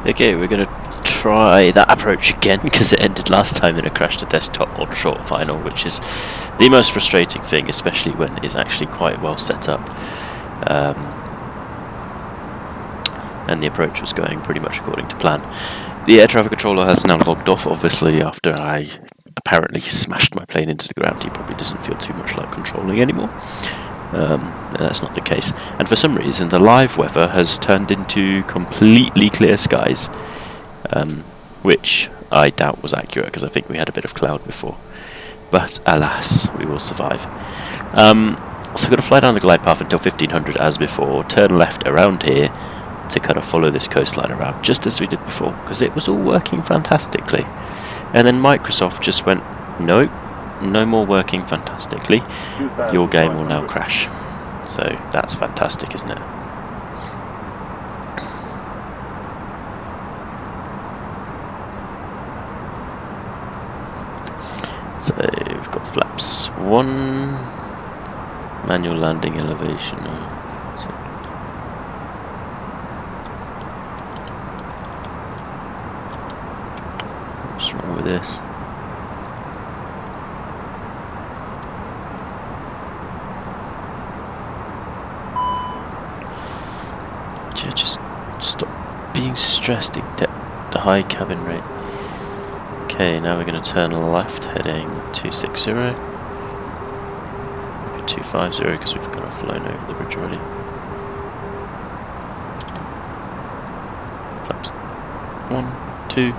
Okay, we're going to try that approach again because it ended last time in a crash to desktop on short final, which is the most frustrating thing, especially when it's actually quite well set up. And the approach was going pretty much according to plan. The air traffic controller has now logged off, obviously, after I apparently smashed my plane into the ground. He probably doesn't feel too much like controlling anymore. That's not the case. And for some reason, the live weather has turned into completely clear skies, which I doubt was accurate because I think we had a bit of cloud before. But alas, we will survive. So we're going to fly down the glide path until 1500 as before, turn left around here to kind of follow this coastline around, just as we did before, because it was all working fantastically. And then Microsoft just went, nope, no more working fantastically. Your game will now crash. So that's fantastic, isn't it? So we've got flaps 1, manual landing elevation. What's wrong with this? Just stop being stressed at the high cabin rate. Okay, now we're going to turn left, heading 260. Maybe 250 because we've kind of flown over the bridge already. Flaps 1, 2.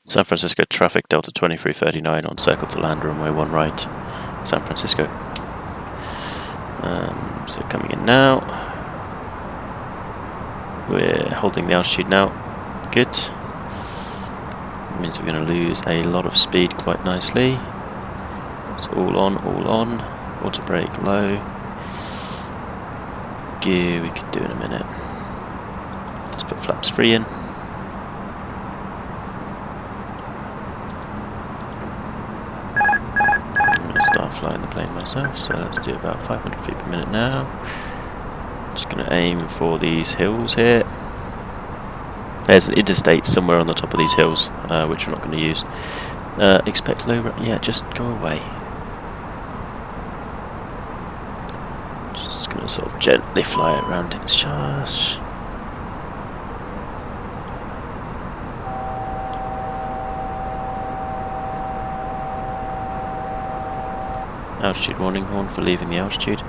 San Francisco traffic, Delta 2339 on circle to land, runway 1 right, San Francisco. So coming in now. We're holding the altitude now. Good. That means we're going to lose a lot of speed quite nicely. It's all on, all on. Auto brake low. Gear we could do in a minute. Let's put flaps 3 in. Flying the plane myself, so let's do about 500 feet per minute now. Just going to aim for these hills here. There's an interstate somewhere on the top of these hills, which we're not going to use. Expect low, yeah, just go away. Just going to sort of gently fly it around its shush. Altitude warning horn for leaving the altitude.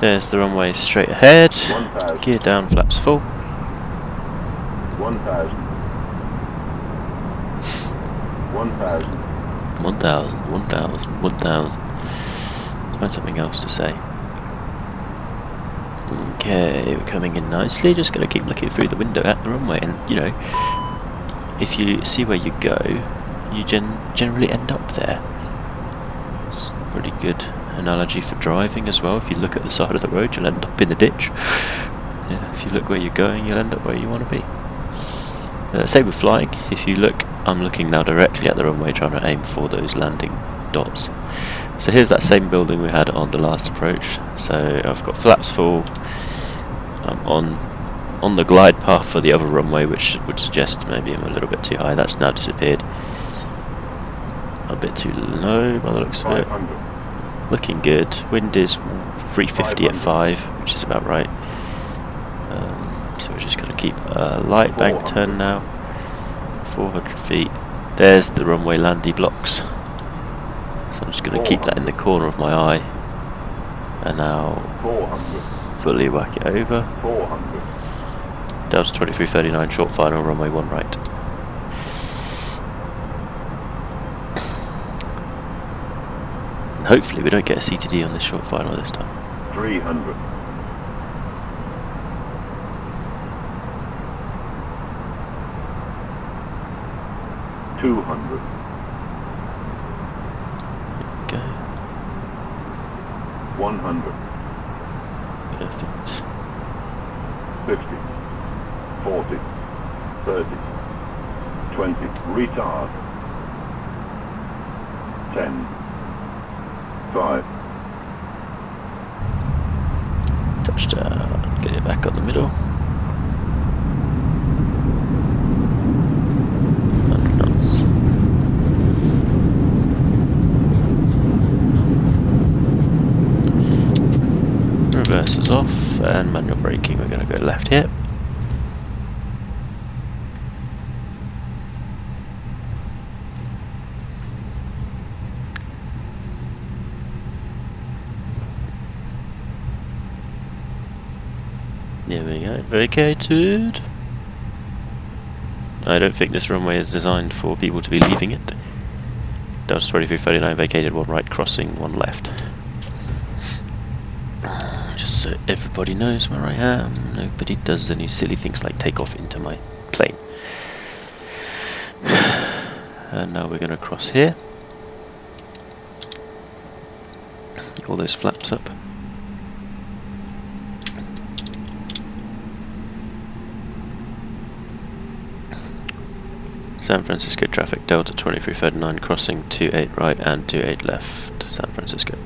There's the runway straight ahead. 1,000. Gear down, flaps full. 1,000. 1,000. 1,000, 1,000, 1,000. Let's find something else to say. Okay, we're coming in nicely. Just going to keep looking through the window at the runway, and you know, if you see where you go, you generally end up there. It's a pretty good analogy for driving as well. If you look at the side of the road, you'll end up in the ditch. Yeah, if you look where you're going, you'll end up where you want to be. Same with flying. If you look, I'm looking now directly at the runway, trying to aim for those landing dots. So here's that same building we had on the last approach. So I've got flaps full. I'm on the glide path for the other runway, which would suggest maybe I'm a little bit too high. That's now disappeared. A bit too low by the looks of it. Looking good. Wind is 350 at 5, which is about right. So we're just going to keep a light bank turn now. 400 feet. There's the runway landing blocks. So I'm just going to keep that in the corner of my eye. And now fully whack it over. Delta 2339 short final, runway 1 right. And hopefully we don't get a CTD on this short final this time. 300. 200. Go. 100. Perfect. 50. 40. 30. 20. Retard. 10. 5. touchdown. Get it back on the middle. 100 knots. Reverse is off, and manual braking. We're going to go left here. There we go, vacated. I don't think this runway is designed for people to be leaving it. Delta 2339 vacated, one right crossing, one left. Just so everybody knows where I am. Nobody does any silly things like take off into my plane. And now we're going to cross here. All those flaps up. San Francisco traffic, Delta 2339 crossing 28 right and 28 left, San Francisco.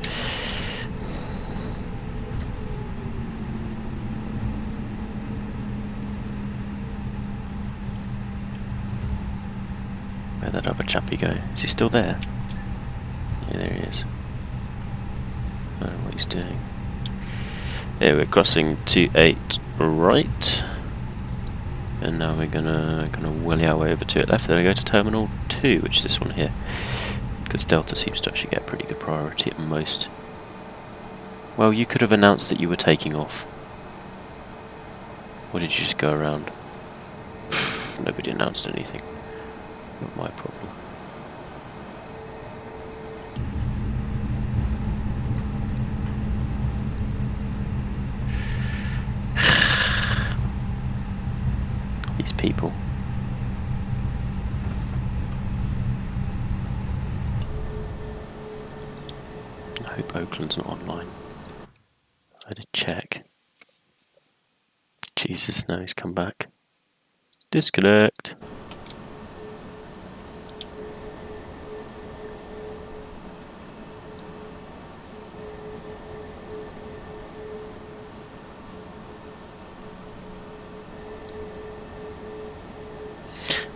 Where'd that other chappie go? Is he still there? Yeah, there he is. I don't know what he's doing. There, we're crossing 28 right. And now we're gonna wheelie our way over to it left. Then we go to Terminal 2, which is this one here. Because Delta seems to actually get pretty good priority at most. Well, you could have announced that you were taking off. Or did you just go around? Nobody announced anything. Not my problem. These people. I hope Oakland's not online. I did check. Jesus, no, he's come back. Disconnect.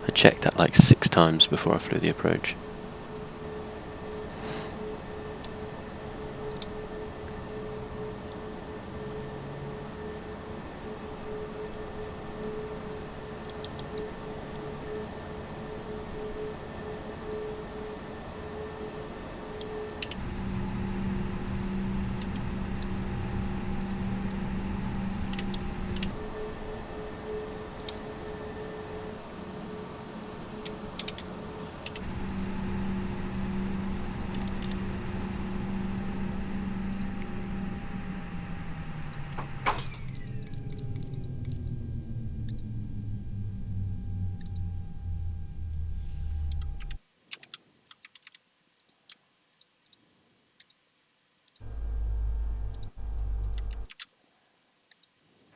I checked that like 6 times before I flew the approach.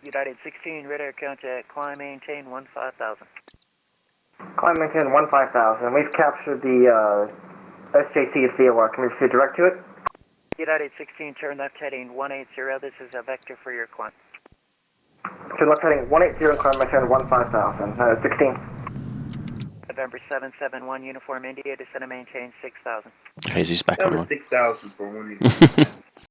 United 16, radar contact, climb, maintain 15,000. Climb, maintain 15,000. We've captured the SJC at VOR. Can we proceed direct to it? United 16, turn left heading 180. This is a vector for your climb. Turn left heading 180 and climb, maintain 15,000. 16. November 771, Uniform India, descend and maintain 6,000. Okay, he's back on one. 6,000 for 180.